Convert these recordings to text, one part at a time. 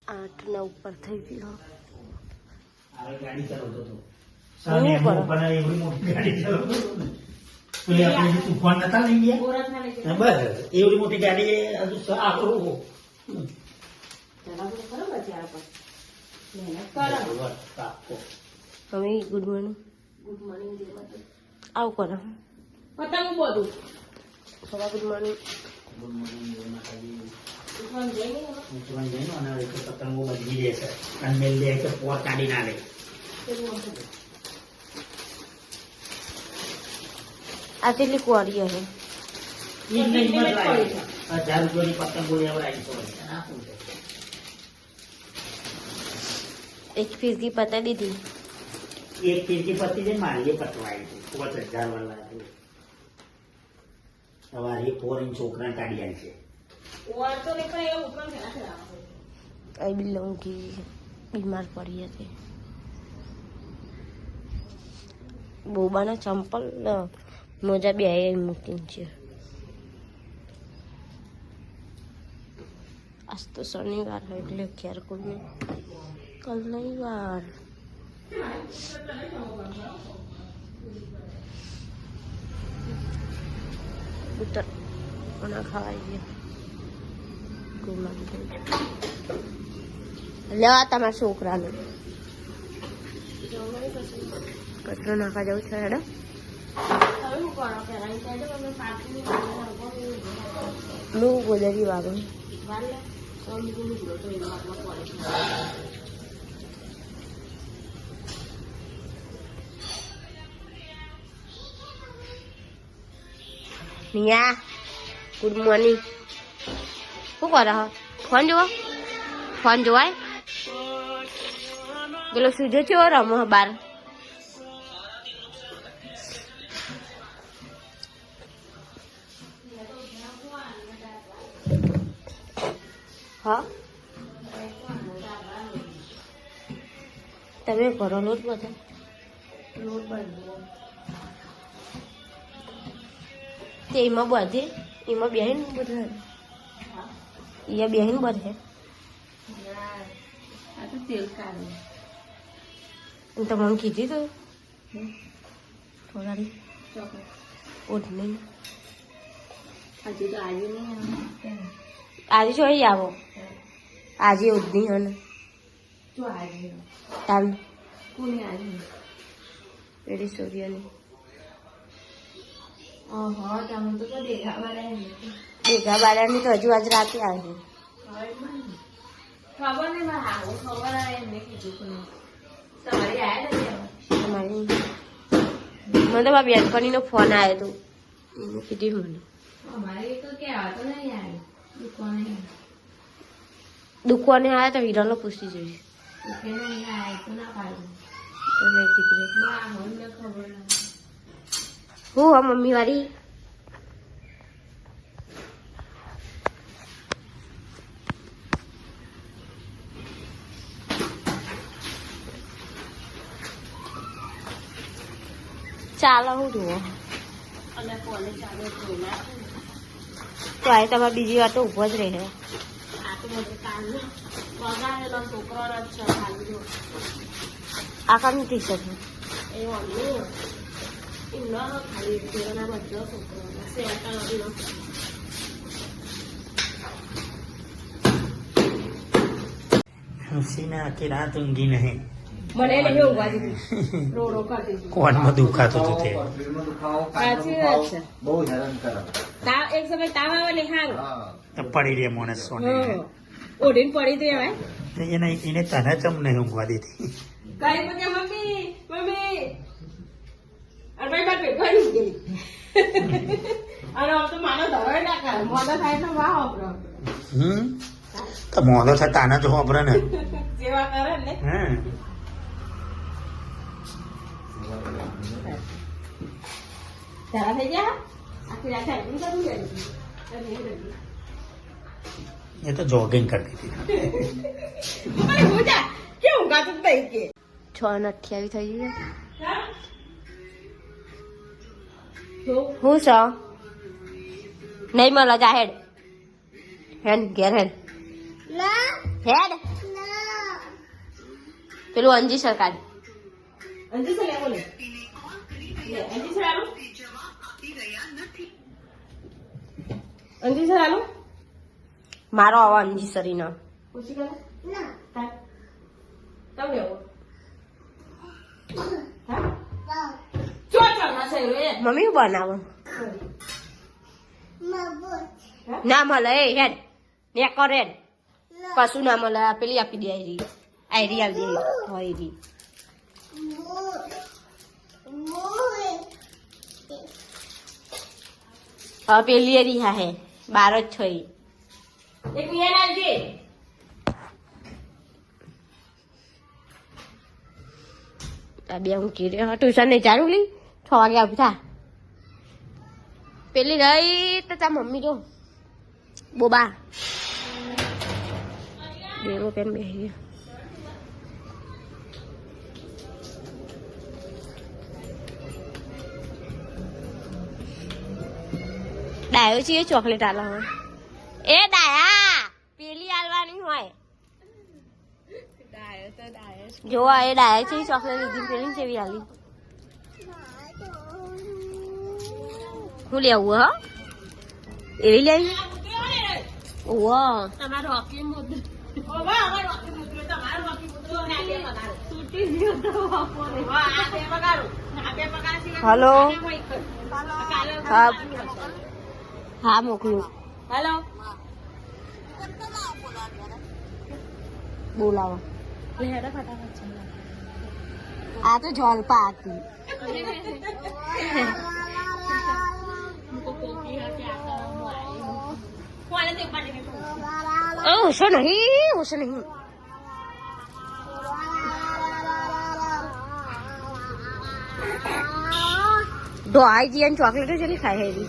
8 ઉપર થઈ ગયો. ગાડી ચલાવતો હતો સામે ઉપર એવડી મોટી ગાડી ચલાવતો હતો. પેલી આપણે જે તુફાન નતા લઈ ગયા બસ એવડી મોટી ગાડી હજુ આપણું હવે ગુડ મોર્નિંગ આવું કરો પતંગ બધું સવા ગુડ મોર્નિંગ પતંગો બધી રહેશે અને મેલ દે કે પોર કાઢી ના લે. આ કેટલી કુવારી હશે? 1000 રૂપિયાની પતંગો લેવડાવી તો એક ફીરકી પતા દીધી. એક ફીરકી પતી જાય મારી પતવાય 5000 વાળા સવારે 4 ઇંચ છોકરા કાઢી આવી છે. આઈ બિલોંગ કી બીમાર પડી હતી. બોબાના ચંપલ મોજા બે મૂકીને છે. આજ તો શનિવાર હોય એટલે ક્યારે કોઈ કલ નહીં વાર. ઉતર ખાના ખાવાઈ ગયા લેવા તમારા છોકરાને કચરો નાખવા જવું છે. હેડો હું ગોદરી વાગું નિયા ગુડ મોર્નિંગ. શું કરો? ફોન જોવો? ફોન જોવાય? પેલો સુજો છે રમો બાર. હા તમે કરો લોટ બધા લોટ બાંધો તે એમાં બધે એમાં બેહીને બધા અહીંયા બેહીને બધે તેલ કાઢે તો મને કીધી તું થોડાની ઓઢની હજુ તો આજે નહીં આજે શું અહીં આવો આજે ઓઢની હને તો આજે તાલ કોની આજે પેલી સૂર્યની હા તમે તો દેખાવા ભેગા બાળાની તો હજુ આજ રાતે આવી. ખબર નહીં મારે આવું ખબર આવે એમને કીધું તમારી આવ્યા તમારી મને તો મારા બેનપણીનો ફોન આવ્યો હતો એને કીધું મને અમારે તો કહેવા તો નહીં આવે દુકાને દુકાને આવ્યા તો વિરલને પૂછી જોઈશ કે નહીં આવે તો ના પાડું તો મેં કીધું મને ખબર ના હું હા મમ્મી વાળી ચાલો હું જુઓ અને કોલેજ ચાલે જોઈ તો આ તમારે બીજી વાર તો ઊભો જ રહે. આ તો બધું કાલનો વગાડેલો છોકરો જ છે ખાલી જો આખાની ટી શર્ટ એ ઓલું એમનો ખાલી તેના બધો છોકરો શેરતા નથી હસીને આખી રાત ઊંઘી નહીં. મને નહીં ઊંઘવા દીધી રોડો કરતી હતી કોનમાં દુખાતું હતું તે સાચી વાત છે બહુ હેરાન કરે. એક સમય તાવ આવે ને હાલ તો પડી રહે માણસ સોને ઓઢીને પડી દે હવે એને તને ચમ નહીં ઊંઘવા દેતી. કઈ કે મમ્મી મમ્મી અને ભાઈ બાર ભેગા નહીં ગઈ અને આમ તો માનો ધરોય ના કરે મોડો થાય તો વાહ વાપરો તો મોડો થાય તાના જો વાપરે ને જેવા કરે ને હા તારા થઈ ગયા આખી રાત હેલ્પિંગ કરું એ તો જોગિંગ કરતી હતી. કેવું ગાતું થઈ કે 6:28 થઈ ગઈ. તો હું છો નહીં મળે જા હેડ હેડ ઘેર હેડ હેડ પેલું અંજી સરકારી અંજી સર લેવો લે અંજી સર આલો અંજી સર આલો મારો આવા અંજી સરીનો પૂછી કરે ના તમ લેવો હા ચો ના છે રે મમ્મી હું બનાવો ના મળે એ હેડ ને કરે કશું ના મળે પેલી આપી દે આયરી આવી દે આયરી હા પેલી એરી હા હે 12 જ છે એક મિનિટ આવજે આ બે હું કીધે ટ્યુશન ને ચાલુ લી 6 વાગે આવી થા પેલી રહી તો તા મમ્મી જો બોબા દેવો પેન બેહી ડાયો છે ચોકલેટ આલો એ ડાયા પેલી આલવાની હોય જો આ એ ડાયા છે ચોકલેટ લીધી પેલી કેવી આલી હું લેવું હા એવી લઈ ઓહ તમારો હોકી મુદ્દો ઓવા અમારો હોકી મુદ્દો તમારો હોકી મુદ્દો ને આ બે પગારો છૂટી ગયો તો બાપોરે વાહ આ બે પગારો આ બે પગાર સિવાય હલો હા હા મોકલું હેલો બોલાવો લેડા ફટાફટ આ તો જલપા હતી હોશો નહીં દોઆઈ જી ચોકલેટ ચલી ખાય હેરી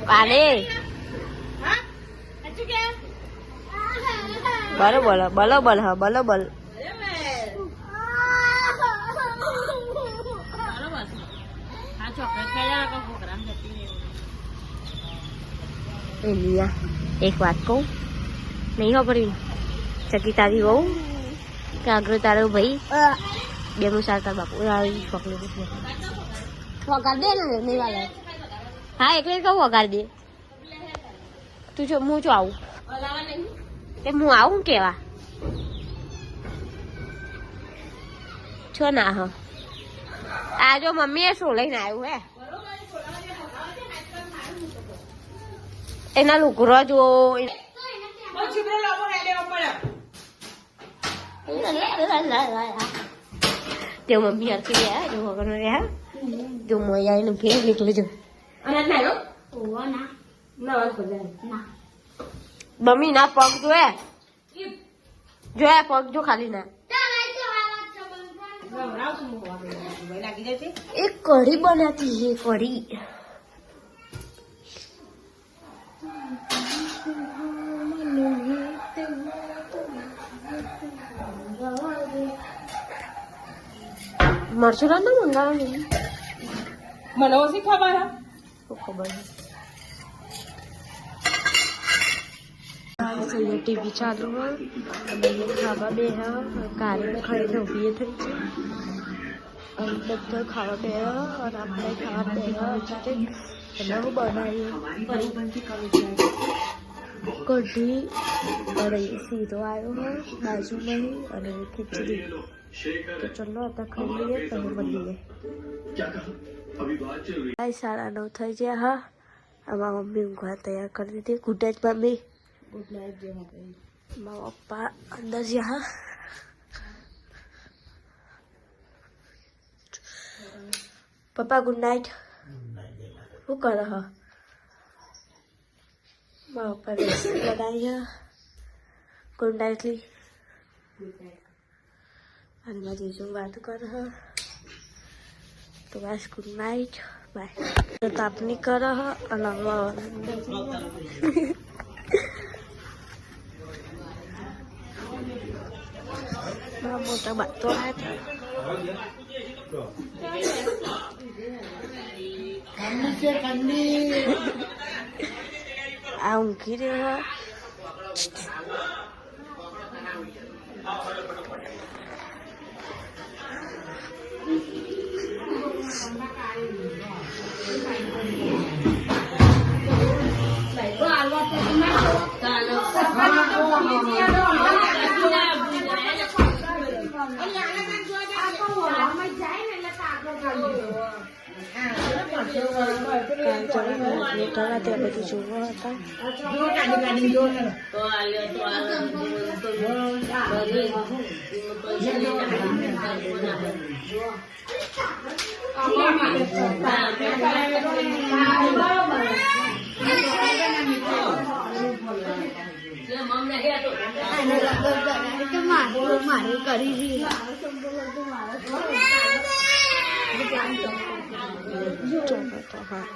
પાલે બલો બલ એલિયા એક વાત કહું નહીં ખબરી ચકી તારી બહુ કાગરો તારો ભાઈ બે મુસાર તાર બાપુ આવી ચોકલેટ વગાડ દે ને નહીં વાલે હા એટલે કહું વગાડ દે તું જો હું જો આવું તે હું આવું કેવા છો ના હ આ જો મમ્મી એ શું લઈને આવ્યું હે એના લુગરો જો તે મમ્મી હરકી રહ્યા જો વગર રહ્યા જો મોયા એને ફેર નીકળી જો મમ્મી ના પગ જોયા પગ જો ખાલી ના એક કઢી બનાતી છે કઢી મરચું ના મંગાવવાનું મને ઓછી ખબર ખબર ટીવી ચાલુ હોય ખાવા બે કારેલા ખાઈને ઉભી થઈ છે અને બધા ખાવા બે અને આપણે ખાવા બે એટલે હું બનાવીએ કઢી અને સીધો આવ્યો હોય બાજુમાં અને ખીચડી તો ચલો આપણે ખાઈ લઈએ તમે મળીએ 9:30 થઈ ગયા હા આમાં મમ્મી ઊંઘવા તૈયાર કરી દીધી good night mummy good night જે મારા પપ્પા અંદર જ્યાં પપ્પા ગુડ નાઇટ શું કરે હ મારા પપ્પા લગાવી ગુડ નાઇટ લી અને મારી જીજુ વાત કરે હ તો બસ ગુડ નાઇટ બાય તો તાપની કરે હ અને મોટા બાતો આ ઊંઘી રહ્યો. તે બધું જોવા હતા. મારે કરી હા